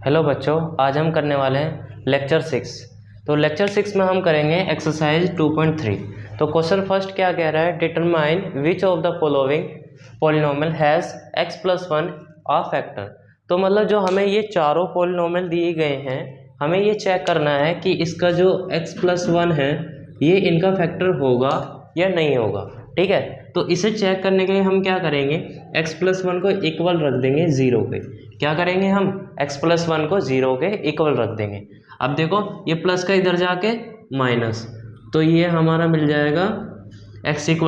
Hello बच्चों, आज हम करने वाले हैं लेक्चर 6। तो लेक्चर 6 में हम करेंगे एक्सरसाइज 2.3। तो क्वेश्चन फर्स्ट क्या कह रहा है, determine which of the following polynomial has x+1 a factor. तो मतलब जो हमें ये चारों पॉलिनोमियल दिए गए हैं, हमें ये चेक करना है कि इसका जो x+1 है ये इनका फैक्टर होगा या नहीं होगा। ठीक है, तो इसे चेक करने के लिए हम क्या करेंगे, x+1 को इक्वल रख देंगे 0 पे। क्या करेंगे हम, x+1 को 0 के इक्वल रख देंगे। अब देखो ये प्लस का इधर जाके माइनस, तो ये हमारा मिल जाएगा x =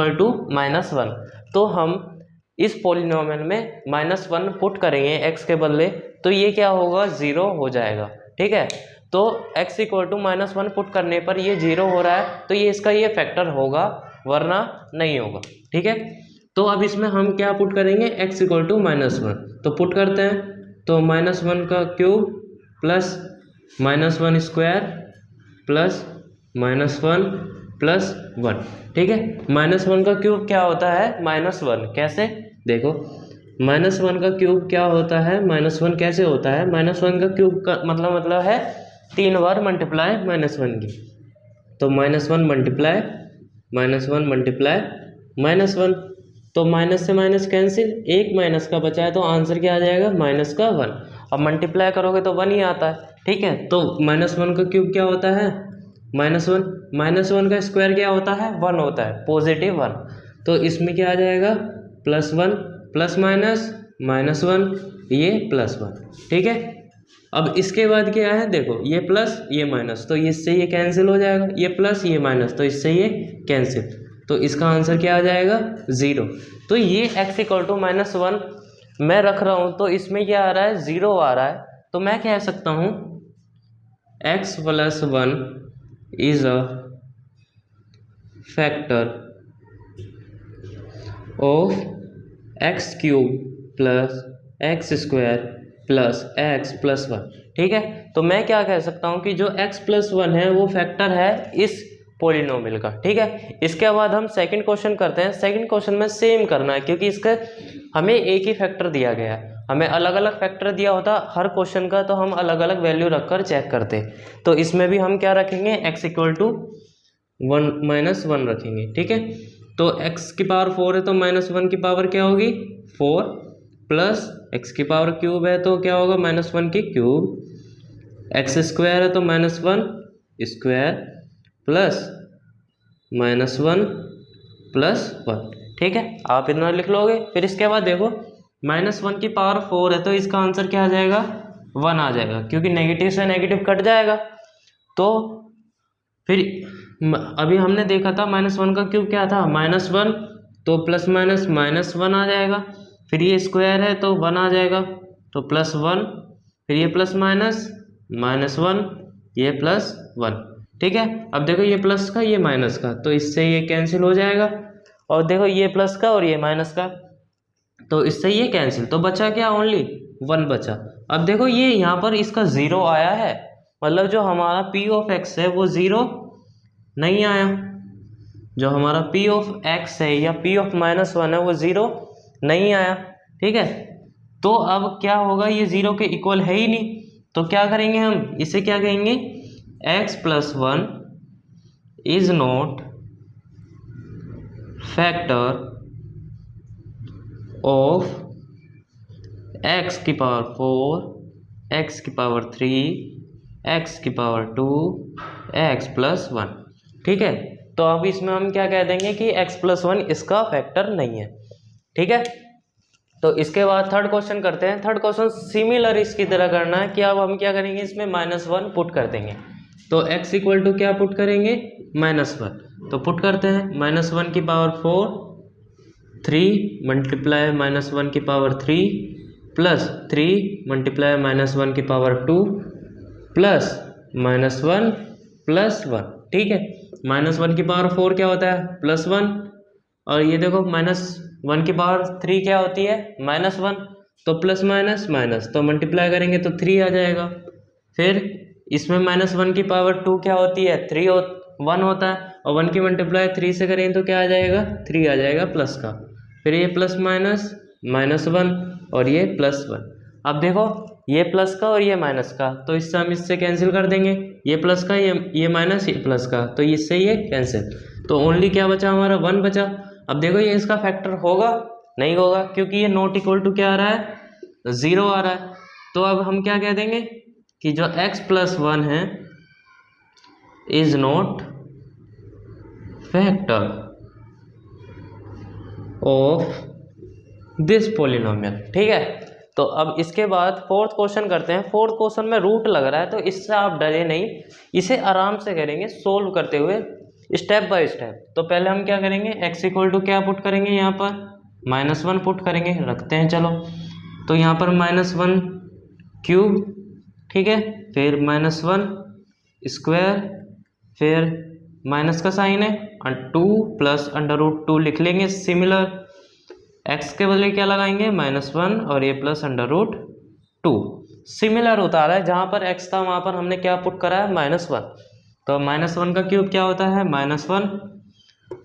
-1। तो हम इस पॉलिनोमियल में -1 पुट करेंगे x के बदले, तो ये क्या होगा, 0 हो जाएगा। ठीक है, तो x = -1 पुट करने पर ये 0 हो रहा है, तो ये इसका ये फैक्टर होगा वरना नहीं होगा। ठीक है, तो अब इसमें हम क्या पुट करेंगे, x = -1। तो पुट करते हैं, तो -1 का क्यूब प्लस -1² प्लस -1 प्लस 1। ठीक है, -1 का क्यूब क्या होता है, -1। कैसे, देखो -1 का क्यूब क्या होता है, -1 कैसे होता है, -1 का क्यूब का मतलब है 3 बार मल्टीप्लाई -1 की। तो -1 मल्टीप्लाई -1, तो माइनस से माइनस कैंसिल, एक माइनस का बचा है तो आंसर क्या आ जाएगा, -1। अब मल्टीप्लाई करोगे तो 1 ही आता है। ठीक है, तो -1 का क्यूब क्या होता है, -1 का स्क्वायर क्या होता है, 1 होता है, +1। तो इसमें क्या आ जाएगा, +1 प्लस माइनस -1, ये +1। ठीक है, अब इसके बाद क्या है, देखो ये प्लस ये माइनस, तो इससे ये कैंसिल हो जाएगा, ये प्लस ये माइनस, तो इससे ये कैंसिल, तो इसका आंसर क्या आ जाएगा, 0। तो ये x = -1 मैं रख रहा हूँ, तो इसमें क्या आ रहा है, 0 आ रहा है। तो मैं कह सकता हूँ x+1 is a factor of x³ plus x² plus x+1। ठीक है, तो मैं क्या कह सकता हूँ कि जो x+1 है वो फैक्टर है इस पॉलिनोमियल का। ठीक है, इसके बाद हम सेकंड क्वेश्चन करते हैं। सेकंड क्वेश्चन में सेम करना है, क्योंकि इसका हमें एक ही फैक्टर दिया गया है। हमें अलग अलग फैक्टर दिया होता हर क्वेश्चन का, तो हम अलग अलग वैल्यू रखकर चेक करते। तो इसमें भी हम क्या रखेंगे, x = 1 - 1 रखेंगे। ठीक है, तो x⁴ है तो -1 की पावर क्या होगी, 4 प्लस x³ है तो क्या होगा, -1³ x² है तो -1² प्लस -1 प्लस 1। ठीक है, आप इतना लिख लोगे। फिर इसके बाद देखो -1 की पावर 4 है तो इसका आंसर क्या आ जाएगा, 1 आ जाएगा, क्योंकि नेगेटिव से नेगेटिव कट जाएगा। तो फिर अभी हमने देखा था -1 का क्यूब क्या था, -1, तो प्लस माइनस -1 आ जाएगा। फिर ये स्क्वायर है तो 1 आ जाएगा, तो +1, फिर ये प्लस माइनस -1, ये +1। ठीक है, अब देखो ये प्लस का ये माइनस का, तो इससे ये कैंसिल हो जाएगा। और देखो ये प्लस का और ये माइनस का, तो इससे ये कैंसिल, तो बचा क्या, ओनली 1 बचा। अब देखो ये यहाँ पर इसका 0 आया है, मतलब जो हमारा p(x) है वो 0 नहीं आया। जो हमारा p(x) है या p(-1) है वो 0 नहीं आया। ठीक है, तो अब क्या होगा, ये 0 के इक्वल है ही नहीं, तो क्या करेंगे हम, इसे क्या कहेंगे, x+1 is not factor of x⁴, x⁴, x�2, x+1। ठीक है, तो अब इसमें हम क्या कह देंगे कि x+1 इसका फैक्टर नहीं है। ठीक है, तो इसके बाद थर्ड क्वेश्चन करते हैं। थर्ड क्वेश्चन सिमिलर इसकी तरह करना है कि अब हम क्या करेंगे, इसमें -1 पुट कर देंगे। तो x = क्या पुट करेंगे, -1। तो पुट करते हैं, -1 की पावर 4, 3 मल्टीप्लाई -1 की पावर 3 प्लस 3 मल्टीप्लाई -1 की पावर 2 प्लस -1 प्लस 1। ठीक है, -1 की पावर 4 क्या होता है, +1, और ये देखो -1 की पावर 3 क्या होती है, -1, तो प्लस माइनस माइनस, तो मल्टीप्लाई करेंगे तो 3 आ जाएगा। फिर इसमें -1 की पावर 2 क्या होती है, 1 होता है, और 1 की मल्टीप्लाई 3 से करेंगे तो क्या आ जाएगा, 3 आ जाएगा प्लस का। फिर ये प्लस माइनस -1 और ये +1। अब देखो ये प्लस का और ये माइनस का, तो इससे हम इससे कैंसिल कर देंगे, ये प्लस का ये माइनस, ये प्लस का, तो इससे ये कैंसिल, तो ओनली क्या बचा हमारा 1 बचा। अब देखो ये इसका फैक्टर होगा, नहीं होगा, क्योंकि ये नॉट इक्वल टू क्या आ रहा है, 0 आ रहा है। तो अब हम क्या कह देंगे कि जो x+1 है is not factor of this polynomial. ठीक है, तो अब इसके बाद फोर्थ क्वेश्चन करते हैं। फोर्थ क्वेश्चन में रूट लग रहा है, तो इससे आप डरे नहीं, इसे आराम से करेंगे सोल्व करते हुए स्टेप बाय स्टेप। तो पहले हम क्या करेंगे, x इक्वल टू क्या पुट करेंगे, यहाँ पर -1 पुट करेंगे, रखते हैं चलो। तो यहाँ पर -1 क्यूब, ठीक है, फिर -1 स्क्वायर, फिर माइनस का साइन है, 2 प्लस √2 लिख लेंगे सिमिलर। x के बदले क्या लगाएंगे, -1 और ये प्लस √2 सिमिलर होता है। जहाँ पर x था वहाँ पर हमने क्या पुट करा है, -1, तो -1 का क्यूब क्या होता है, -1,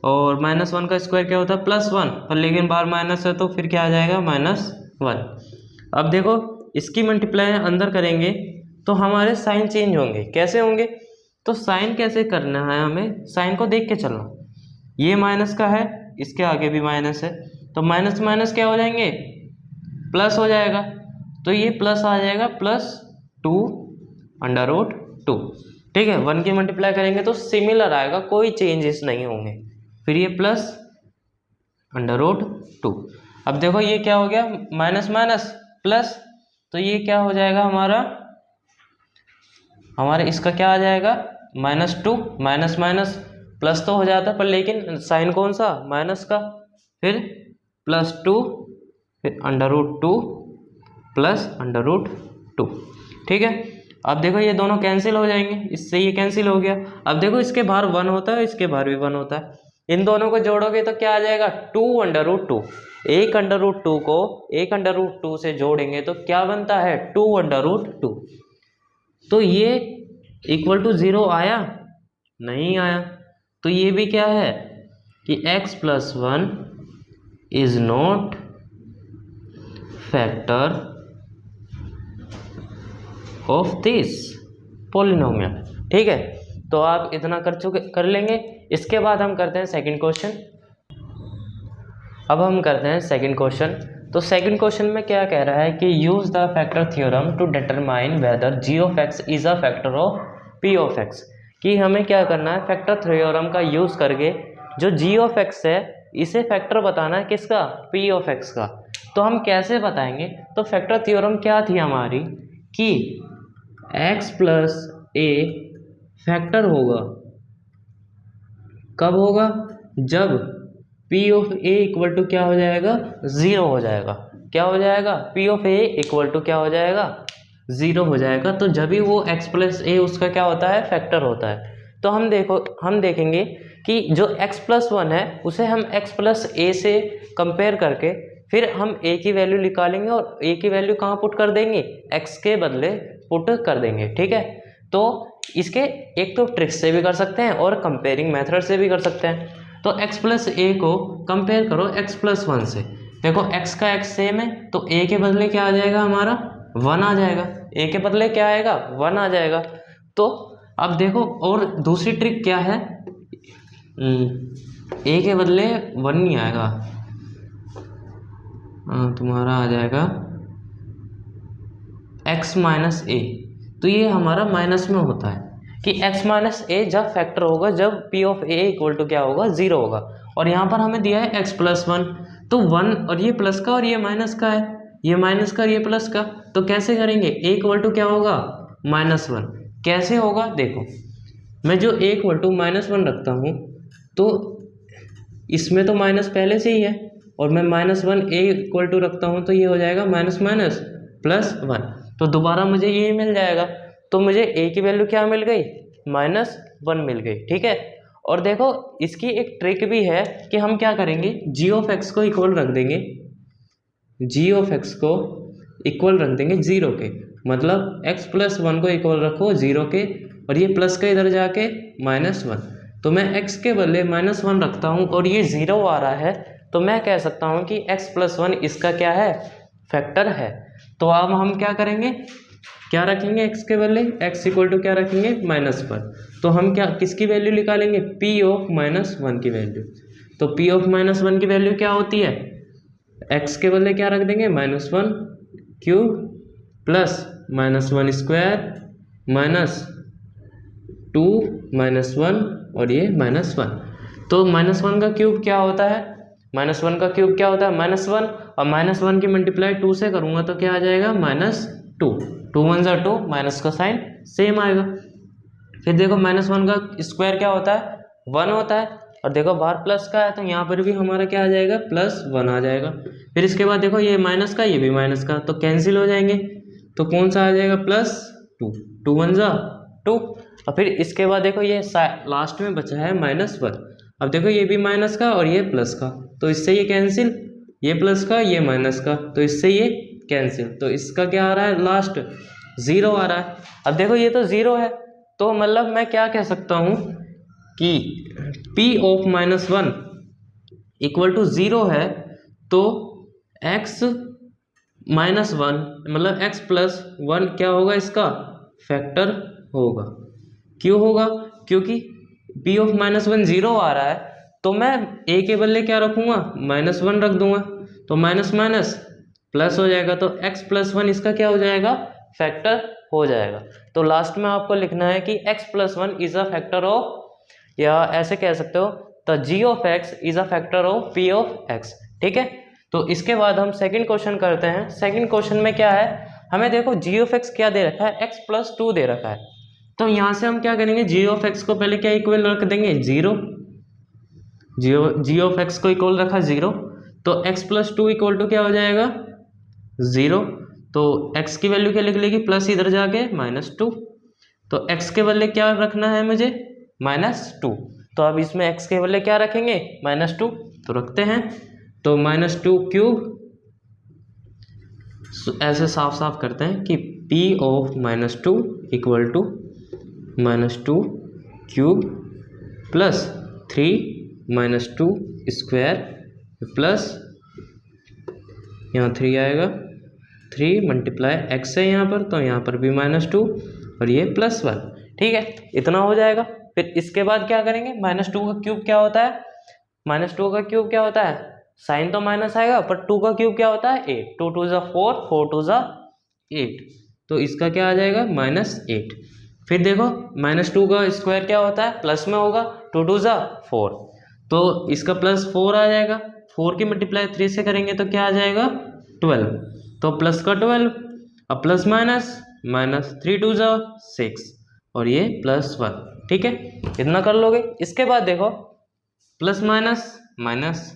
और -1 का स्क्वायर क्या होता है, +1, पर लेकिन बाहर माइनस है तो फिर क्या आ जाएगा, -1। अब देखो इसकी मल्टीप्लाई अंदर करेंगे तो हमारे साइन चेंज होंगे, कैसे होंगे, तो साइन कैसे करना है, हमें साइन को देख के चलना। ये माइनस का है, इसके आगे भी माइनस है, तो माइनस माइनस क्या हो जाएंगे, प्लस हो जाएगा, तो ये प्लस आ जाएगा +2 ठीक है। 1 की मल्टीप्लाई करेंगे तो सिमिलर आएगा, कोई चेंजेस नहीं होंगे, फिर ये +√2। अब देखो ये क्या हो गया, माइनस माइनस प्लस, तो ये क्या हो जाएगा हमारे इसका क्या आ जाएगा, -2, माइनस माइनस प्लस तो हो जाता, पर लेकिन साइन कौन सा, माइनस का, फिर +2, फिर √2 प्लस √2। ठीक है, अब देखो ये दोनों कैंसिल हो जाएंगे, इससे ये कैंसिल हो गया। अब देखो इसके बाहर 1 होता है, इसके बाहर भी 1 होता है, इन दोनों को जोड़ोगे तो क्या आ जाएगा, 2 एक √2 को एक √2 से जोड़ेंगे तो क्या बनता है, 2 तो ये इक्वल टू 0 आया, नहीं आया, तो ये भी क्या है कि x+1 is not factor of this polynomial. ठीक है, तो आप इतना कर लेंगे। इसके बाद हम करते हैं सेकंड क्वेश्चन। अब हम करते हैं सेकंड क्वेश्चन। तो सेकंड क्वेश्चन में क्या कह रहा है कि use the factor theorem to determine whether g of x is a factor of p of x, कि हमें क्या करना है, फैक्टर थ्योरम का यूज करके जो g ऑफ x है इसे फैक्टर बताना है, किसका, p ऑफ x का। तो हम कैसे बताएंगे, तो फैक्टर थ्योरम क्या थी हमारी कि x+a फैक्टर होगा, कब होगा, जब p of a equal to क्या हो जाएगा, 0 हो जाएगा। क्या हो जाएगा, p of a equal to क्या हो जाएगा, 0 हो जाएगा। तो जब भी वो x+a उसका क्या होता है, फैक्टर होता है। तो हम देखेंगे कि जो x+1 है उसे हम x+a से कंपेयर करके फिर हम a की वैल्यू निकालेंगे, और a की वैल्यू कहाँ पुट कर देंगे, x के बदले पुट कर देंगे। ठीक है, तो इसके एक तो ट्रिक से भी कर सकते हैं और कंपेयरिंग मेथड से भी कर सकते हैं। तो x+a को कंपेयर करो x+1 से, देखो x का x सेम है, तो a के बदले क्या आ जाएगा हमारा, 1 आ जाएगा, a के बदले क्या आएगा, 1 आ जाएगा। तो अब देखो, और दूसरी ट्रिक क्या है, a के बदले 1 नहीं आएगा, तुम्हारा आ जाएगा x-a, तो ये हमारा माइनस में होता है कि x-a जब फैक्टर होगा जब p of a equal to क्या होगा, 0 होगा। और यहाँ पर हमें दिया है x+1, तो 1 और ये प्लस का और ये माइनस का है, ये माइनस का और ये प्लस का, तो कैसे करेंगे, a इक्वल टू क्या होगा, -1। कैसे होगा, देखो मैं जो a इक्वल टू -1 रखता हूँ तो इसमें तो माइनस पहले से ही है, और मैं -1 a इक्वल टू रखता हूँ तो ये हो जाएगा -+1, तो दोबारा मुझे ये मिल जाएगा। तो मुझे a की वैल्यू क्या मिल गई, -1 मिल गई। ठीक है, और देखो इसकी एक ट्रिक भी है कि हम क्या करेंगे, g ऑफ x को इक्वल रख देंगे, g ऑफ x को इक्वल रख देंगे 0 के, मतलब x+1 को इक्वल रखो 0 के, और ये प्लस का इधर जाके -1, तो मैं x के बदले -1 रखता हूँ और ये 0 आ रहा है, तो मैं कह सकता हूँ कि x+1 इसका क्या है, फैक्टर है। तो अब हम क्या करेंगे, क्या रखेंगे x के बदले, x इक्वल टू क्या रखेंगे -1। तो हम क्या किसकी वैल्यू निकालेंगे, p ऑफ -1 की वैल्यू। तो p ऑफ -1 की वैल्यू क्या होती है, x के बदले क्या रख देंगे -1 क्यूब प्लस -1 स्क्वायर -2 -1 और ये -1। तो -1 का क्यूब क्या होता है, -1 का क्यूब क्या होता है -1, और -1 की मल्टीप्लाई 2 से करूँगा तो क्या आ जाएगा -2, 2 1 ज़ा 2, माइनस का साइन सेम आएगा। फिर देखो -1 का स्क्वायर क्या होता है 1 होता है, और देखो बाहर प्लस का है तो यहाँ पर भी हमारा क्या आ जाएगा +1 आ जाएगा। फिर इसके बाद देखो ये माइनस का, ये भी माइनस का, तो कैंसिल हो जाएंगे। तो कौन सा आ जाएगा +2, 2 1 ज़ा 2। और फिर इसके बाद देखो ये लास्ट में बचा है -1। अब देखो ये भी माइनस का और ये प्लस का, तो इससे ये कैंसिल, ये प्लस का ये माइनस का, तो इससे ये कैंसिल। तो इसका क्या आ रहा है लास्ट 0 आ रहा है। अब देखो ये तो 0 है, तो मतलब मैं क्या कह सकता हूँ कि p ऑफ -1 इक्वल टू 0 है, तो x -1 मतलब x प्लस 1 क्या होगा, इसका फैक्टर होगा। क्यों होगा, क्योंकि p ऑफ -1 0 आ रहा है, तो मैं a के बदले क्या रखूँगा -1 रख दूंगा, तो माइनस माइनस प्लस हो जाएगा, तो x प्लस 1 इसका क्या हो जाएगा फैक्टर हो जाएगा। तो लास्ट में आपको लिखना है कि x plus 1 is a factor of, या ऐसे कह सकते हो the g of x is a factor of p of x। ठीक है, तो इसके बाद हम सेकंड क्वेश्चन करते हैं। सेकंड क्वेश्चन में क्या है, हमें देखो g ऑफ x क्या दे रखा है, x प्लस 2 दे रखा है। तो यहाँ से हम क्या करेंगे, g ऑफ x को पहले क्या इक्वल रख देंगे 0, g ऑफ x को इक्वल रखा 0, तो x प्लस 2 इक्वल टू क्या हो जाएगा 0। तो x की वैल्यू क्या लिख लेगी, प्लस इधर जाके -2, तो x के बदले क्या रखना है मुझे -2। तो अब इसमें x के बदले क्या रखेंगे -2, तो रखते हैं। तो -2 क्यूब, ऐसे साफ साफ करते हैं कि p of -2 equal to -2 cube plus 3 -2 square plus, यहाँ 3 आएगा, 3 मल्टीप्लाई x है यहाँ पर, तो यहाँ पर भी -2 और ये +1। ठीक है, इतना हो जाएगा। फिर इसके बाद क्या करेंगे, -2 का क्यूब क्या होता है, -2 का क्यूब क्या होता है, साइन तो माइनस आएगा पर 2 का क्यूब क्या होता है 8, 2 2 ज़ा 4, 4 2 ज़ा 8, तो इसका क्या आ जाएगा -8। फिर देखो -2 का स्क्वायर क्या होता है प्लस में होगा, 2 2 ज़ा 4, तो इसका +4 आ जाएगा। 4 की मल्टीप्लाई 3 से करेंगे तो क्या आ जाएगा 12, तो प्लस का 12, अब प्लस माइनस माइनस, 3 2 ज़ा 6 और ये +1। ठीक है, इतना कर लोगे। इसके बाद देखो प्लस माइनस माइनस,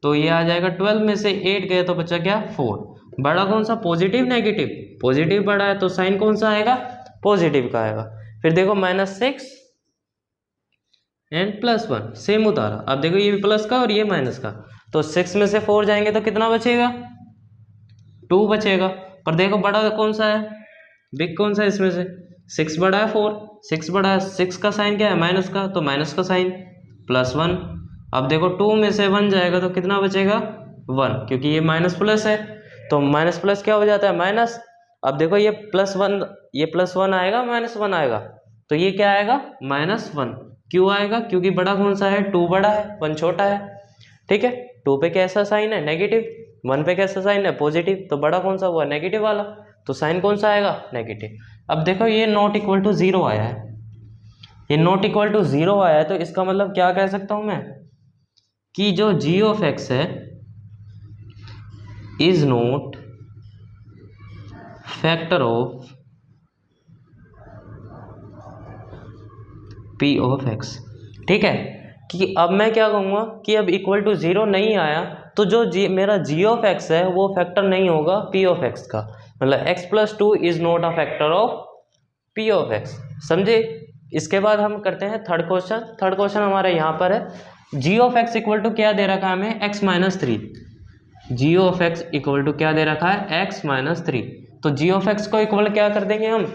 तो ये आ जाएगा 12 में से 8 गए तो बचा क्या 4। बड़ा कौन सा, पॉजिटिव नेगेटिव, पॉजिटिव बड़ा है तो साइन कौन सा आएगा पॉजिटिव का आएगा। फिर देखो -6 एंड +1 सेम उतारा। अब देखो ये भी प्लस का और ये माइनस का, तो 6 में से 4 जाएंगे तो कितना बचेगा 2 बचेगा। पर देखो बड़ा कौन सा है, बिग कौन सा है इसमें से, 6 बड़ा है 4, 6 बड़ा है, 6 का साइन क्या है माइनस का, तो माइनस का साइन +1। अब देखो 2 में से 1 जाएगा तो कितना बचेगा 1, क्योंकि ये माइनस प्लस है, तो माइनस प्लस क्या हो जाता है माइनस। अब देखो ये +1, ये +1 आएगा -1 आएगा, तो ये क्या आएगा -1। क्यों आएगा, क्योंकि बड़ा कौन सा है 2 बड़ा है 1 छोटा है। ठीक है, 2 पे कैसा साइन है नेगेटिव, 1 पे कैसा साइन है पॉजिटिव, तो बड़ा कौन सा हुआ नेगेटिव वाला, तो साइन कौन सा आएगा नेगेटिव। अब देखो ये नॉट इक्वल टू 0 आया है, ये नॉट इक्वल टू 0 आया है, तो इसका मतलब क्या कह सकता हूं मैं कि जो g ऑफ x है is not factor of p of x। ठीक है, कि अब मैं क्या कहूँगा कि अब इक्वल टू 0 नहीं आया तो जो मेरा g ऑफ x है वो फैक्टर नहीं होगा p ऑफ x का, मतलब x plus 2 is not a factor of p of x। समझे। इसके बाद हम करते हैं थर्ड क्वेश्चन। थर्ड क्वेश्चन हमारे यहाँ पर है, g of x equal to क्या दे रखा है हमें x minus 3, g of x equal to क्या दे रखा है x माइनस 3, तो g ऑफ x को इक्वल क्या कर देंगे हम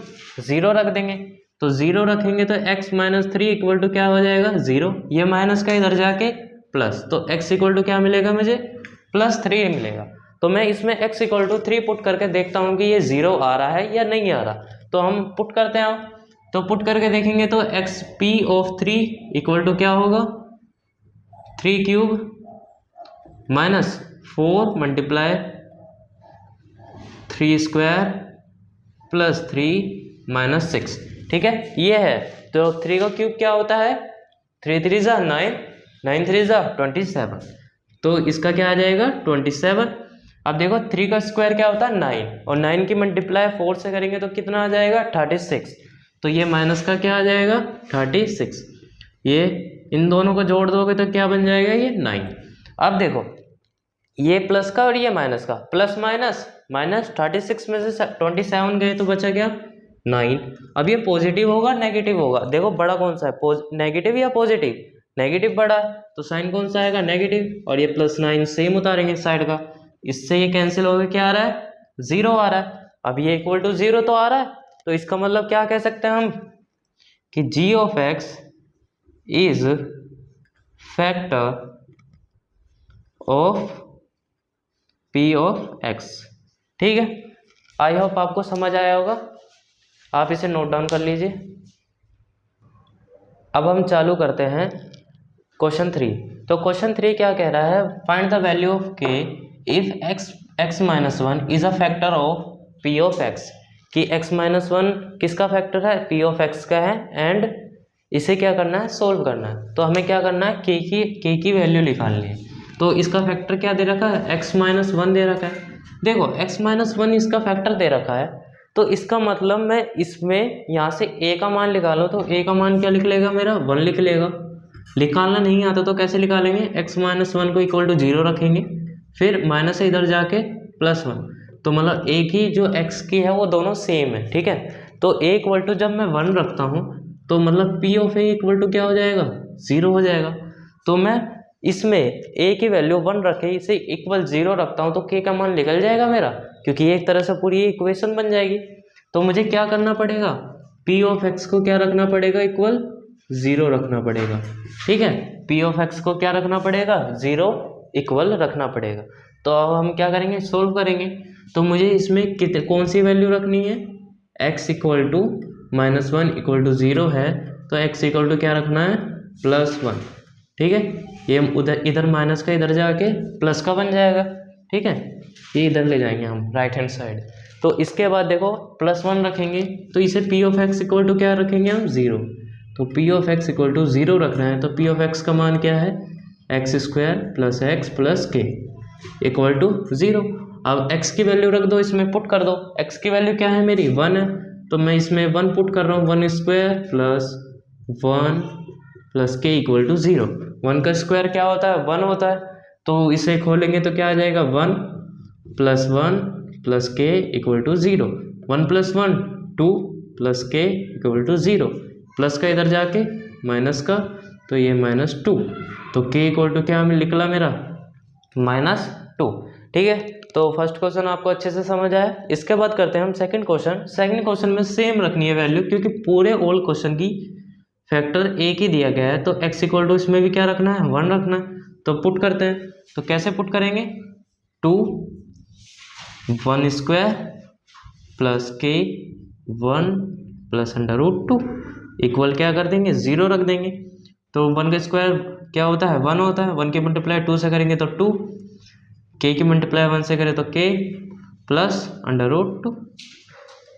0 रख देंगे, तो 0 रखेंगे तो x माइनस 3 इक्वल टू क्या हो जाएगा 0, ये माइनस का इधर जाके प्लस, तो x इक्वल टू क्या मिलेगा मुझे +3 मिलेगा। तो मैं इसमें x इक्वल टू 3 पुट करके देखता हूँ कि ये 0 आ रहा है या नहीं आ रहा। तो हम पुट करते हैं, तो पुट करके देखेंगे तो X P of 3 equal to क्या होगा, 3 cube minus 4 multiply 3 square plus 3 minus 6। ठीक है, ये है। तो 3 का क्यूब क्या होता है, 3 3 जा 9, 9 3 जा 27। तो इसका क्या आ जाएगा 27। अब देखो 3 का स्क्वायर क्या होता है 9, और 9 की मल्टीप्लाई 4 से करेंगे तो कितना आ जाएगा 36। तो ये माइनस का क्या आ जाएगा 36। ये इन दोनों को जोड़ दोगे तो क्या बन जाएगा ये 9। अब देखो ये प्लस का और ये माइनस का, प्लस माइनस माइनस 36 में से 27 गए तो बचा क्या 9। अब ये पॉजिटिव होगा नेगेटिव होगा, देखो बड़ा कौन सा है, नेगेटिव या पॉजिटिव, नेगेटिव बड़ा है तो साइन कौन सा आएगा नेगेटिव, और ये प्लस 9 सेम उतारेंगे साइड का, इससे ये कैंसिल हो गया, क्या आ रहा है 0 आ रहा है। अब ये इक्वल टू 0 तो आ रहा है, तो इसका मतलब क्या कह सकते हैं हम कि g of x is factor of p of x। ठीक है, आई होप आपको समझ आया होगा, आप इसे नोट डाउन कर लीजिए। अब हम चालू करते हैं क्वेश्चन 3। तो क्वेश्चन 3 क्या कह रहा है, find the value of k if x minus 1 is a factor of p of x, कि x माइनस 1 किसका फैक्टर है, p ऑफ x का है, एंड इसे क्या करना है सोल्व करना है। तो हमें क्या करना है k की वैल्यू निकालनी है। तो इसका फैक्टर क्या दे रखा है x माइनस 1 दे रखा है, देखो x माइनस 1 इसका फैक्टर दे रखा है, तो इसका मतलब मैं इसमें यहाँ से a का मान निकालूँ तो a का मान क्या लिख लेगा मेरा 1 लिख लेगा। निकालना नहीं आता तो कैसे निकालेंगे, x माइनस 1 को इक्वल टू 0 रखेंगे, फिर माइनस से इधर जाके प्लस 1, तो मतलब a की जो x की है वो दोनों सेम है। ठीक है, तो a इक्वल टू जब मैं 1 रखता हूँ तो मतलब p of a equal to क्या हो जाएगा 0 हो जाएगा। तो मैं इसमें a की वैल्यू 1 रखे इसे इक्वल 0 रखता हूँ तो k का मान निकल जाएगा मेरा, क्योंकि एक तरह से पूरी इक्वेशन बन जाएगी। तो मुझे क्या करना पड़ेगा, p ऑफ x को क्या रखना पड़ेगा इक्वल 0 रखना पड़ेगा। ठीक है, p ऑफ x को क्या रखना पड़ेगा 0 इक्वल रखना पड़ेगा। तो अब हम क्या करेंगे सोल्व करेंगे, तो मुझे इसमें कौन सी वैल्यू रखनी है, x equal to minus 1 equal to 0 है, तो x इक्वल टू क्या रखना है प्लस 1। ठीक है, ये उधर इधर माइनस का इधर जाके प्लस का बन जाएगा। ठीक है, ये इधर ले जाएंगे हम राइट हैंड साइड। तो इसके बाद देखो प्लस 1 रखेंगे तो इसे p of x equal to क्या रखेंगे हम 0। तो p of x equal to 0 रख रहे हैं, तो p ऑफ x का मान क्या है x square plus x plus के इक्वल टू 0। अब x की वैल्यू रख दो, इसमें पुट कर दो, x की वैल्यू क्या है मेरी 1 है, तो मैं इसमें 1 पुट कर रहा हूँ, 1 स्क्वायर प्लस 1 प्लस के इक्वल टू 0। 1 का स्क्वायर क्या होता है 1 होता है, तो इसे खोलेंगे तो क्या आ जाएगा 1 प्लस के इक्वल टू 0। 1 प्लस 1 2 प्लस के इक्वल टू 0, प्लस का इधर जाके माइनस का, तो ये माइनस 2, तो के इक्वल टू क्या निकला मेरा -2। ठीक है, तो फर्स्ट क्वेश्चन आपको अच्छे से समझ आया। इसके बाद करते हैं हम सेकंड क्वेश्चन। सेकंड क्वेश्चन में सेम रखनी है वैल्यू, क्योंकि पूरे ऑल क्वेश्चन की फैक्टर एक ही दिया गया है, तो x इक्वल टू इसमें भी क्या रखना है 1 रखना है। तो पुट करते हैं, तो कैसे पुट करेंगे 2 1 स्क्वायर प्लस के 1 प्लस √2 इक्वल क्या कर देंगे 0 रख देंगे। तो 1 का स्क्वायर क्या होता है 1 होता है, 1 की मल्टीप्लाई 2 से करेंगे तो 2, k की मल्टीप्लाई 1 से करें तो k प्लस √2।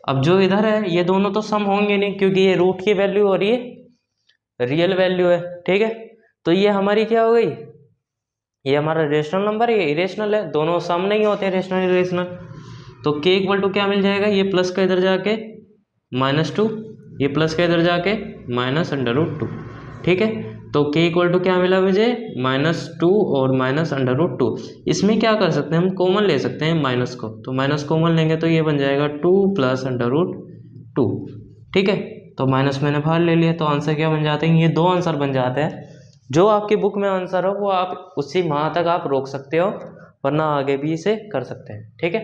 अब जो इधर है ये दोनों तो सम होंगे नहीं, क्योंकि ये रूट की वैल्यू और ये रियल वैल्यू है। ठीक है, तो ये हमारी क्या हो गई, ये हमारा रेशनल नंबर है, ये इरेशनल है, दोनों सम नहीं होते रेशनल इरेशनल। तो k इक्वल टू क्या मिल जाएगा, ये प्लस का इधर जाके -2, ये प्लस का इधर जाके -√2। ठीक है, तो k इक्वल टू क्या मिला मुझे -2 और -√2। इसमें क्या कर सकते हैं हम कॉमन ले सकते हैं माइनस को, तो माइनस कॉमन लेंगे तो ये बन जाएगा 2 प्लस √2। ठीक है, तो माइनस मैंने बाहर ले लिया, तो आंसर क्या बन जाते हैं, ये 2 आंसर बन जाते हैं। जो आपकी बुक में आंसर हो वो आप उसी वहाँ तक आप रोक सकते हो, वरना आगे भी इसे कर सकते हैं। ठीक है,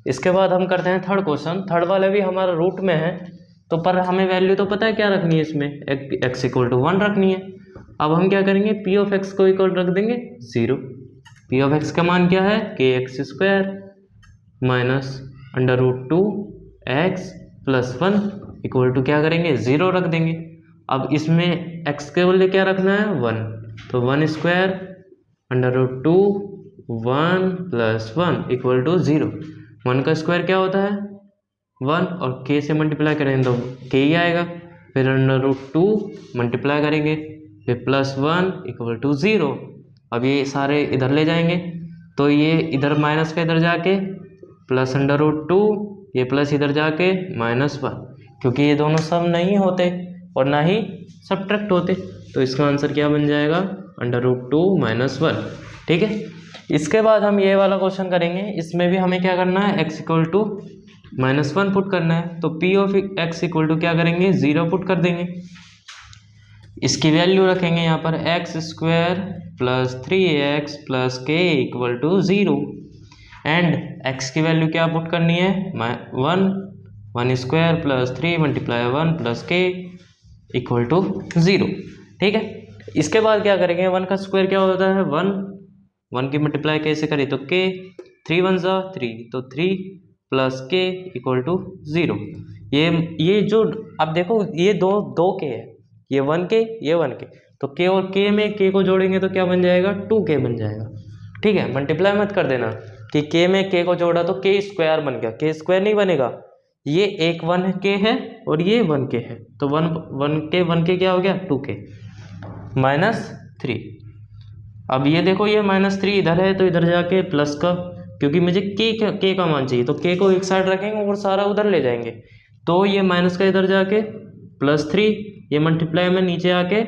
इसके बाद हम करते हैं थर्ड क्वेश्चन। थर्ड वाला भी हमारा रूट में है, तो पर हमें वैल्यू तो पता है क्या रखनी है, इसमें x इक्वल टू 1 रखनी है। अब हम क्या करेंगे p ऑफ x को इक्वल रख देंगे 0। पी ऑफ एक्स का मान क्या है, के X square minus under root 2 X plus 1 equal to क्या करेंगे, 0 रख देंगे। अब इसमें एक्स के बदले क्या रखना है, 1, तो 1 square under root 2 1 plus 1 equal to 0। 1 का स्क्वायर क्या होता है 1, और के से मल्टीप्लाई करेंगे तो के ही आएगा। फिर अंडर रूट 2 मल्टीप्लाई करेंगे, फिर प्लस 1 इक्वल टू 0। अब ये सारे इधर ले जाएंगे तो ये इधर माइनस का इधर जाके प्लस अंडर रूट 2, ये प्लस इधर जाके माइनस 1, क्योंकि ये दोनों सम नहीं होते और ना ही सब्ट्रैक्ट होते, तो इसका आंसर क्या बन जाएगा, अंडर रूट 2 माइनस 1। ठीक है, इसके बाद हम ये वाला क्वेश्चन करेंगे। इसमें भी हमें क्या करना है, x इक्वल टू -1 पुट करना है, तो p of x equal to क्या करेंगे, 0 पुट कर देंगे। इसकी वैल्यू रखेंगे यहाँ पर x square plus 3x plus के इक्वल टू 0, एंड x की वैल्यू क्या पुट करनी है, 1 स्क्वायर प्लस 3 मल्टीप्लाई 1 प्लस के इक्वल टू 0। ठीक है, इसके बाद क्या करेंगे, 1 का स्क्वायर क्या होता है 1 की मल्टीप्लाई कैसे करें, तो के 3 1 जा 3, तो 3 प्लस के इक्वल टू 0। ये जो अब देखो ये दो के है, ये 1 के ये 1 के, तो के और के में के को जोड़ेंगे तो क्या बन जाएगा, 2k बन जाएगा। ठीक है, मल्टीप्लाई मत कर देना कि के में के को जोड़ा तो के स्क्वायर बन गया, के स्क्वायर नहीं बनेगा, ये एक 1k है और ये 1k है, तो 1k क्या हो गया 2k -3। अब ये देखो ये -3 इधर है तो इधर जाके प्लस का, क्योंकि मुझे के का मान चाहिए, तो के को एक साइड रखेंगे और सारा उधर ले जाएंगे, तो ये माइनस का इधर जाके +3, ये मल्टीप्लाई में नीचे आके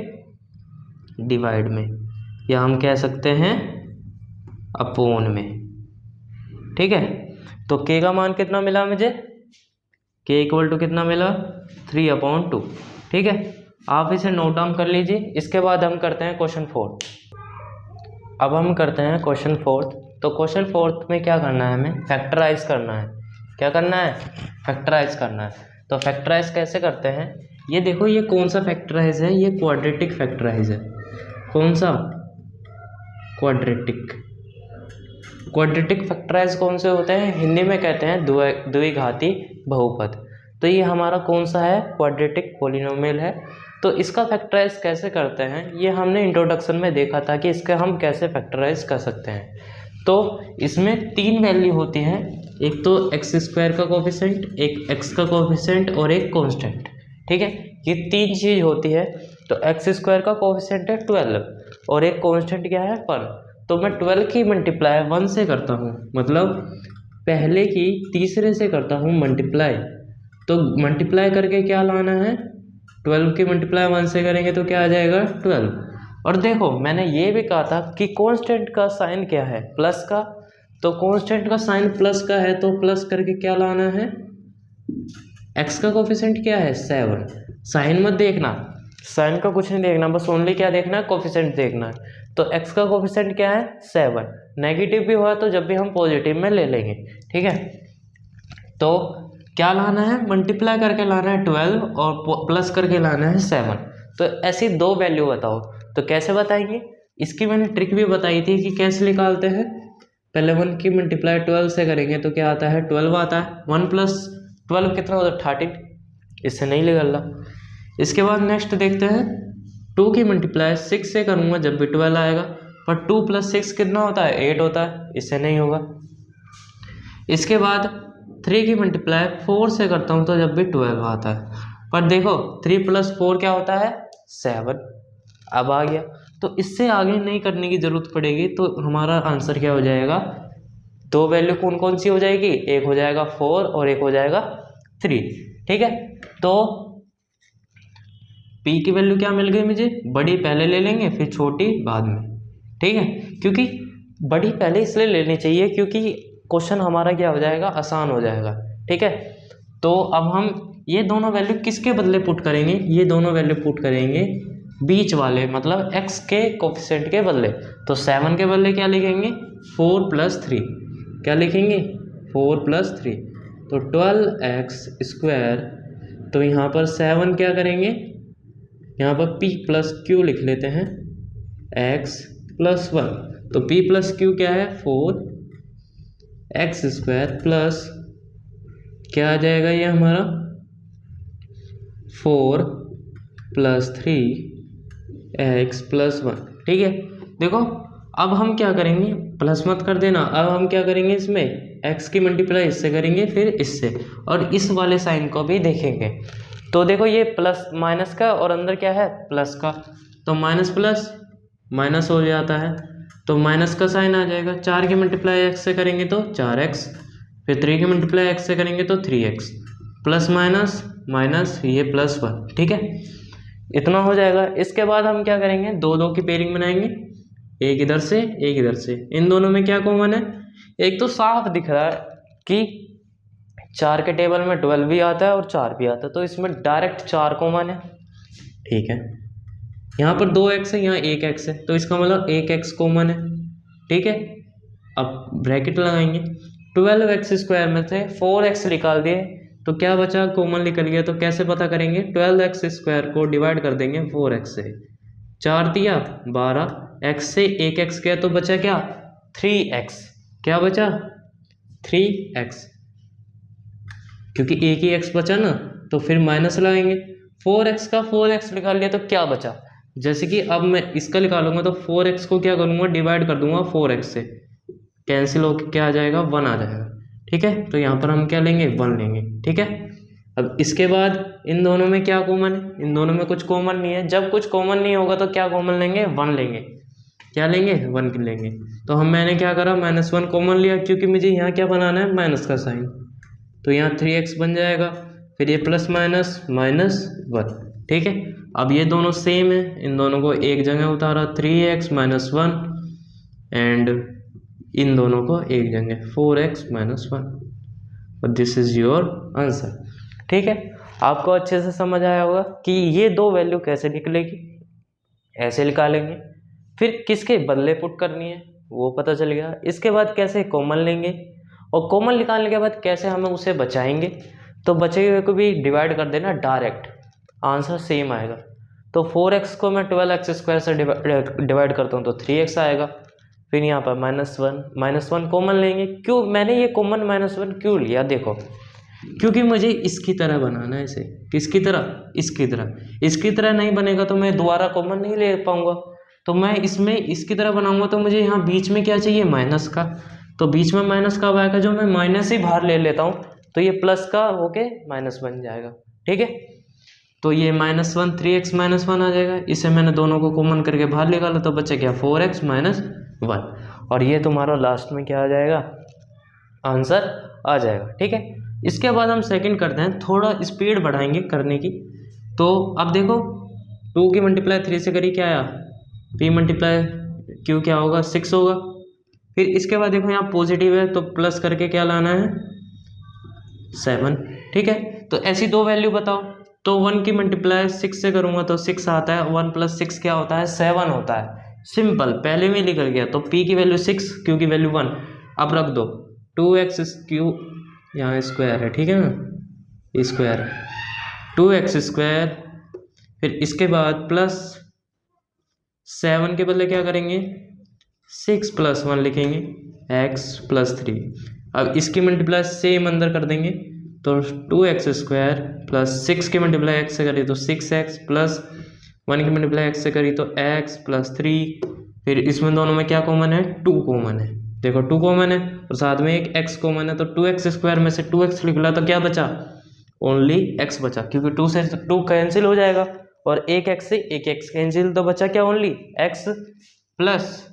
डिवाइड में, या हम कह सकते हैं अपोन में। ठीक है, तो के का मान कितना मिला मुझे, के इक्वल टू कितना मिला 3/2। ठीक है, आप इसे नोट डाउन कर लीजिए। इसके बाद हम करते हैं क्वेश्चन 4। अब हम करते हैं क्वेश्चन 4। तो क्वेश्चन 4 में क्या करना है, हमें फैक्टराइज करना है। क्या करना है, फैक्टराइज करना है। तो फैक्टराइज कैसे करते हैं, ये देखो ये कौन सा फैक्टराइज है, ये क्वाड्रेटिक फैक्टराइज है। कौन सा, क्वाड्रेटिक फैक्टराइज कौन से होते हैं, हिंदी में कहते हैं द्विघाती बहुपद। तो ये हमारा कौन सा है, क्वाड्रेटिक पॉलिनोमियल है। तो इसका फैक्टराइज कैसे करते हैं, ये हमने इंट्रोडक्शन में देखा था कि इसका हम कैसे फैक्टराइज कर सकते हैं। तो इसमें 3 वैल्यू होती हैं, एक तो एक्स स्क्वायर का कोफिशिएंट, एक एक्स का कोफिशिएंट और एक कांस्टेंट। ठीक है, ये 3 चीज़ होती है। तो एक्स स्क्वायर का कोफिशिएंट है 12 और एक कांस्टेंट क्या है 1। तो मैं 12 की मल्टीप्लाई 1 से करता हूँ, मतलब पहले की तीसरे से करता हूँ मल्टीप्लाई। तो मल्टीप्लाई करके क्या लाना है, 12 की मल्टीप्लाई 1 से करेंगे तो क्या आ जाएगा 12। और देखो मैंने ये भी कहा था कि कांस्टेंट का साइन क्या है, प्लस का। तो कांस्टेंट का साइन प्लस का है तो प्लस करके क्या लाना है, एक्स का कोफिशिएंट क्या है 7। साइन मत देखना, साइन का कुछ नहीं देखना, बस ओनली क्या देखना है, कोफिशिएंट देखना है। तो एक्स का कोफिशिएंट क्या है 7। नेगेटिव भी हुआ तो जब भी हम पॉजिटिव में ले लेंगे। ठीक है, तो क्या लाना है, मल्टीप्लाई करके लाना है 12 और प्लस करके लाना है 7। तो ऐसी 2 वैल्यू बताओ, तो कैसे बताएंगे, इसकी मैंने ट्रिक भी बताई थी कि कैसे निकालते हैं। पहले 1 की मल्टीप्लाई 12 से करेंगे तो क्या आता है 12 आता है, 1 + 12 कितना होता है 13, इससे नहीं निकलना। इसके बाद नेक्स्ट देखते हैं, 2 की मल्टीप्लाई 6 से करूँगा जब भी 12 आएगा, पर 2 + 6 कितना होता है 8 होता है, इससे नहीं होगा। इसके बाद 3 की मल्टीप्लाई 4 से करता हूँ तो जब भी 12 आता है, पर देखो 3 + 4 क्या होता है 7, अब आ गया। तो इससे आगे नहीं करने की ज़रूरत पड़ेगी, तो हमारा आंसर क्या हो जाएगा, 2 वैल्यू कौन कौन सी हो जाएगी, एक हो जाएगा 4 और एक हो जाएगा 3। ठीक है, तो P की वैल्यू क्या मिल गई मुझे, बड़ी पहले ले लेंगे फिर छोटी बाद में। ठीक है, क्योंकि बड़ी पहले इसलिए लेनी चाहिए क्योंकि क्वेश्चन हमारा क्या हो जाएगा, आसान हो जाएगा। ठीक है, तो अब हम ये दोनों वैल्यू किसके बदले पुट करेंगे, ये दोनों वैल्यू पुट करेंगे बीच वाले, मतलब x के कोफिशिएंट के बदले। तो 7 के बदले क्या लिखेंगे 4 + 3, क्या लिखेंगे 4 + 3, तो 12x²। तो यहाँ पर 7 क्या करेंगे, यहाँ पर p + q लिख लेते हैं, x + 1, तो p प्लस क्यू क्या है 4x² प्लस क्या आ जाएगा ये हमारा 4 + 3x + 1। ठीक है, देखो अब हम क्या करेंगे, प्लस मत कर देना, अब हम क्या करेंगे इसमें x की मल्टीप्लाई इससे करेंगे फिर इससे, और इस वाले साइन को भी देखेंगे। तो देखो ये प्लस माइनस का और अंदर क्या है प्लस का, तो माइनस प्लस माइनस हो जाता है, तो माइनस का साइन आ जाएगा। 4 की मल्टीप्लाई x से करेंगे तो 4x, फिर 3 की मल्टीप्लाई x से करेंगे तो 3x, प्लस माइनस माइनस ये +1। ठीक है, इतना हो जाएगा। इसके बाद हम क्या करेंगे, 2 की पेयरिंग बनाएंगे, एक इधर से एक इधर से। इन दोनों में क्या कॉमन है, एक तो साफ दिख रहा है कि 4 के टेबल में 12 भी आता है और 4 भी आता है, तो इसमें डायरेक्ट 4 कॉमन है। ठीक है, यहाँ पर 2x है, यहाँ 1x है, तो इसका मतलब 1x कॉमन है। ठीक है, अब ब्रैकेट लगाएंगे, 12x² में से 4x निकाल दिए तो क्या बचा, कॉमन निकल गया। तो कैसे पता करेंगे, 12x² को डिवाइड कर देंगे 4x से, 4 दिया 12, x से 1x गया तो बचा क्या 3x, क्या बचा 3x, क्योंकि एक ही x बचा ना, तो फिर माइनस लगाएंगे। 4x का 4x निकाल लिया तो क्या बचा, जैसे कि अब मैं इसका निकालूंगा तो 4x को क्या करूँगा डिवाइड कर दूंगा 4x से, कैंसिल होकर क्या आ जाएगा 1 आ जाएगा। ठीक है, तो यहाँ पर हम क्या लेंगे 1 लेंगे। ठीक है, अब इसके बाद इन दोनों में क्या कॉमन है, इन दोनों में कुछ कॉमन नहीं है। जब कुछ कॉमन नहीं होगा तो क्या कॉमन लेंगे 1 लेंगे, क्या लेंगे 1 लेंगे। तो मैंने क्या करा -1 कॉमन लिया, क्योंकि मुझे यहाँ क्या बनाना है माइनस का साइन, तो यहाँ 3x बन जाएगा, फिर ये प्लस माइनस -1। ठीक है, अब ये दोनों सेम है, इन दोनों को एक जगह उतारा 3x - 1 एंड इन दोनों को एक जगह 4x - 1, और दिस इज योर आंसर। ठीक है, आपको अच्छे से समझ आया होगा कि ये दो वैल्यू कैसे निकलेगी, ऐसे निकालेंगे, फिर किसके बदले पुट करनी है वो पता चल गया। इसके बाद कैसे कॉमन लेंगे, और कॉमन निकालने के बाद कैसे हमें उसे बचाएंगे, तो बचे हुए को भी डिवाइड कर देना, डायरेक्ट आंसर सेम आएगा। तो 4x को मैं 12x² से डिवाइड करता हूँ तो 3x आएगा, फिर यहाँ पर -1 कॉमन लेंगे। क्यों मैंने ये कॉमन -1 क्यों लिया, देखो क्योंकि मुझे इसकी तरह बनाना है इसे, किसकी तरह, इसकी तरह नहीं बनेगा तो मैं दोबारा कॉमन नहीं ले पाऊंगा, तो मैं इसमें इसकी तरह बनाऊंगा तो मुझे यहाँ बीच में क्या चाहिए माइनस का, तो बीच में माइनस कब आएगा, जो मैं माइनस ही बाहर ले लेता हूँ तो ये प्लस का होके माइनस बन जाएगा। ठीक है, तो ये -1 3x - 1 आ जाएगा, इसे मैंने दोनों को कॉमन करके बाहर निकाला तो बचा क्या 4x - 1, और ये तुम्हारा लास्ट में क्या आ जाएगा आंसर आ जाएगा। ठीक है, इसके बाद हम सेकंड करते हैं, थोड़ा स्पीड बढ़ाएंगे करने की। तो अब देखो 2 की मल्टीप्लाई 3 से करी क्या आया, p मल्टीप्लाई q क्या होगा 6 होगा। फिर इसके बाद देखो यहाँ पॉजिटिव है तो प्लस करके क्या लाना है 7। ठीक है, तो ऐसी दो वैल्यू बताओ, तो 1 की मल्टीप्लाई 6 से करूँगा तो 6 आता है, 1 + 6 क्या होता है 7 होता है, सिंपल पहले में निकल गया। तो p की वैल्यू 6, q की वैल्यू 1, अब रख दो 2x³ यहाँ स्क्वायर है, ठीक है ना, स्क्वायर 2x², फिर इसके बाद प्लस 7 के बदले क्या करेंगे 6 + 1 लिखेंगे x + 3। अब इसकी मल्टीप्लाई सेम अंदर कर देंगे तो 2x² प्लस 6 की मल्टीप्लाई x से करी तो 6x प्लस 1 की मल्टीप्लाई x से करी तो x + 3। फिर इसमें दोनों में क्या कॉमन है 2 कॉमन है, देखो 2 कॉमन है और साथ में एक x कॉमन है, तो 2x² में से 2x निकला तो क्या बचा ओनली x बचा, क्योंकि 2 से 2 कैंसिल हो जाएगा और एक x से एक x कैंसिल, तो बचा क्या ओनली x प्लस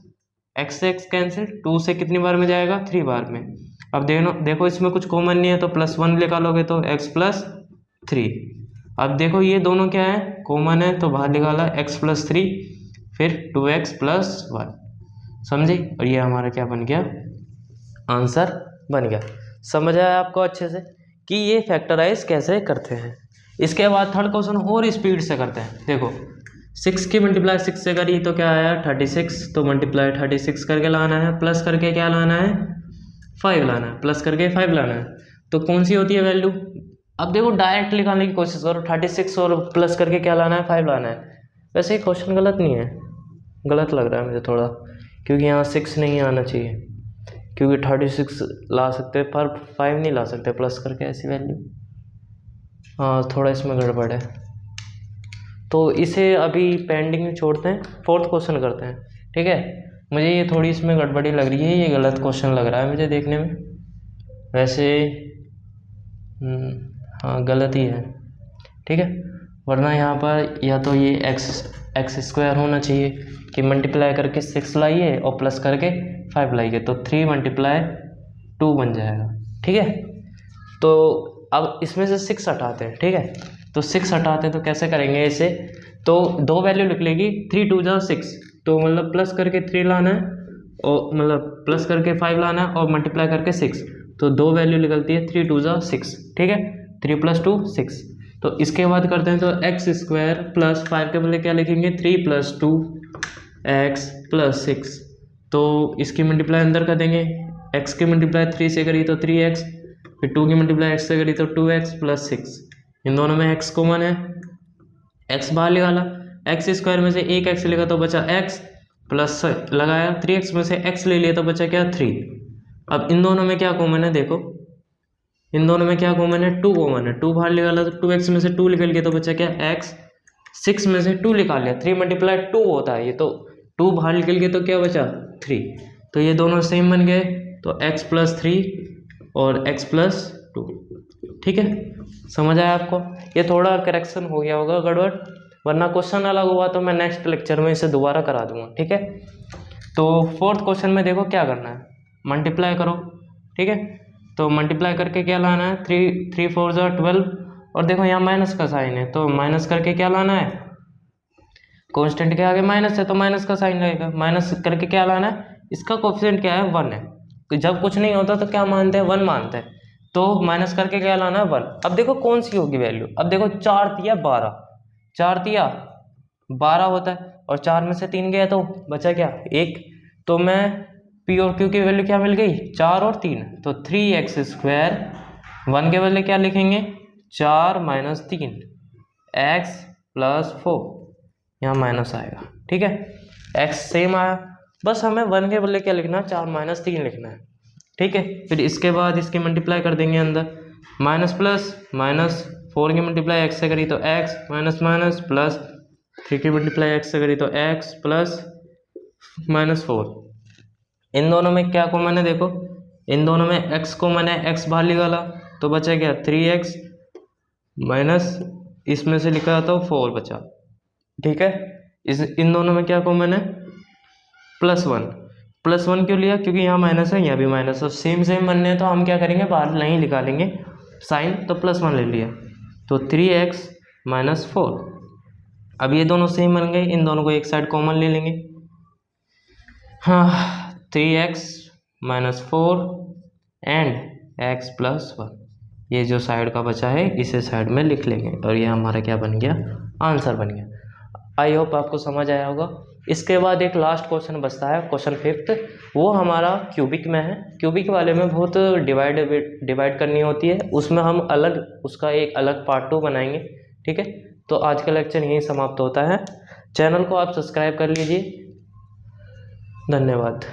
x से x कैंसिल, 2 से कितनी बार में जाएगा 3 बार में। अब देखो इसमें कुछ कॉमन नहीं है तो +1 निकालोगे तो x + 3। अब देखो ये दोनों क्या है कॉमन है तो बाहर निकाला x + 3, फिर 2x + 1, समझे, और ये हमारा क्या बन गया आंसर बन गया। समझ आया आपको अच्छे से कि ये फैक्टराइज कैसे करते हैं। इसके बाद थर्ड क्वेश्चन और स्पीड से करते हैं। देखो 6 की मल्टीप्लाई 6 से करी तो क्या आया 36, तो मल्टीप्लाई 36 करके लाना है, प्लस करके क्या लाना है 5 लाना है, प्लस करके 5 लाना है, तो कौन सी होती है वैल्यू। अब देखो डायरेक्ट निकालने की कोशिश करो, 36 और प्लस करके क्या लाना है 5 लाना है। वैसे ही क्वेश्चन गलत नहीं है, गलत लग रहा है मुझे थोड़ा, क्योंकि यहाँ 6 नहीं आना चाहिए, क्योंकि 36 ला सकते हैं पर 5 नहीं ला सकते प्लस करके ऐसी वैल्यू। हाँ थोड़ा इसमें गड़बड़ है, तो इसे अभी पेंडिंग में छोड़ते हैं, फोर्थ क्वेश्चन करते हैं। ठीक है, मुझे ये थोड़ी इसमें गड़बड़ी लग रही है, ये गलत क्वेश्चन लग रहा है मुझे देखने में, वैसे हाँ गलत ही है। ठीक है, वरना यहाँ पर या तो ये एक्स स्क्वायर होना चाहिए कि मल्टीप्लाई करके 6 लाइए और प्लस करके 5 लाइए, तो 3 मल्टीप्लाई 2 बन जाएगा। ठीक है, तो अब इसमें से 6 हटाते हैं। ठीक है, तो 6 हटाते हैं तो कैसे करेंगे इसे, तो दो वैल्यू निकलेगी, 3 2 जा 6, तो मतलब प्लस करके 3 लाना है और मतलब प्लस करके 5 लाना है और मल्टीप्लाई करके 6, तो दो वैल्यू निकलती है 3 2 जा 6। ठीक है, 3 + 2 6। तो इसके बाद करते हैं तो एक्स स्क्वायर प्लस 5 के बदले क्या लिखेंगे 3 + 2 x + 6, तो इसकी मल्टीप्लाई अंदर कर देंगे, x की मल्टीप्लाई 3 से करी तो 3x, फिर 2 की मल्टीप्लाई x से करी तो 2x + 6, इन दोनों में x कॉमन है, x बाहर निकाला, एक्स स्क्वायर में से एक x लिखा तो बचा x, प्लस लगाया 3x में से x ले लिया तो बचा क्या 3। अब इन दोनों में क्या कॉमन है, देखो इन दोनों में क्या कॉमन है, 2 कॉमन है, 2 बाहर निकाला तो 2x में से 2 निकल गया तो बचा क्या x, 6 में से 2 निकाल लिया, 3 × 2 होता है ये, तो 2 बाहर निकल गया तो क्या बचा 3, तो ये दोनों सेम बन गए, तो x + 3 और x + 2। ठीक है, समझ आया आपको, ये थोड़ा करेक्शन हो गया होगा गड़बड़, वरना क्वेश्चन अलग हुआ तो मैं नेक्स्ट लेक्चर में इसे दोबारा करा दूंगा। ठीक है, तो फोर्थ क्वेश्चन में देखो क्या करना है, मल्टीप्लाई करो। ठीक है, तो मल्टीप्लाई करके क्या लाना है, 3 4 = 12, और देखो यहाँ माइनस का साइन है तो माइनस करके क्या लाना है, कांस्टेंट के आगे माइनस है तो माइनस का साइन रहेगा, माइनस करके क्या लाना है, इसका कोएफिशिएंट क्या है 1 है, तो जब कुछ नहीं होता तो क्या मानते हैं 1 मानते हैं, तो माइनस करके क्या लाना है 1। अब देखो कौन सी होगी वैल्यू, अब देखो 4 × 12, 4 × 12 होता है, और 4 में से 3 गया तो बचा क्या 1, तो मैं पी और क्यू की वैल्यू क्या मिल गई 4 और 3, तो 3x², 1 के बदले क्या लिखेंगे 4 - 3 x + 4, यहाँ माइनस आएगा। ठीक है, x सेम आया, बस हमें 1 के बदले क्या लिखना है 4 - 3 लिखना है। ठीक है, फिर इसके बाद इसकी मल्टीप्लाई कर देंगे अंदर, माइनस प्लस माइनस, 4 की मल्टीप्लाई x से करी तो x माइनस माइनस, प्लस 3 की मल्टीप्लाई x से करी तो x प्लस -4, इन दोनों में क्या कॉमन है, देखो इन दोनों में x कॉमन है, x बाहर निकाला तो बचा क्या 3x माइनस इसमें से लिखा तो 4 बचा। ठीक है, इन दोनों में क्या कॉमन है +1, +1 क्यों लिया, क्योंकि यहाँ माइनस है यहाँ भी माइनस है, सेम सेम बनने हैं तो हम क्या करेंगे बाहर नहीं निकालेंगे साइन, तो +1 ले लिया, तो 3x - 4। अब ये दोनों सेम बन गए, इन दोनों को एक साइड कॉमन ले लेंगे, हाँ 3x - 4 एंड x + 1, ये जो साइड का बचा है इसे साइड में लिख लेंगे, और ये हमारा क्या बन गया आंसर बन गया। आई होप आपको समझ आया होगा। इसके बाद एक लास्ट क्वेश्चन बचता है, क्वेश्चन 5th, वो हमारा क्यूबिक में है। क्यूबिक वाले में बहुत डिवाइड करनी होती है, उसमें हम अलग उसका एक अलग पार्ट 2 बनाएंगे। ठीक है, तो आज का लेक्चर यहीं समाप्त होता है। चैनल को आप सब्सक्राइब कर लीजिए, धन्यवाद।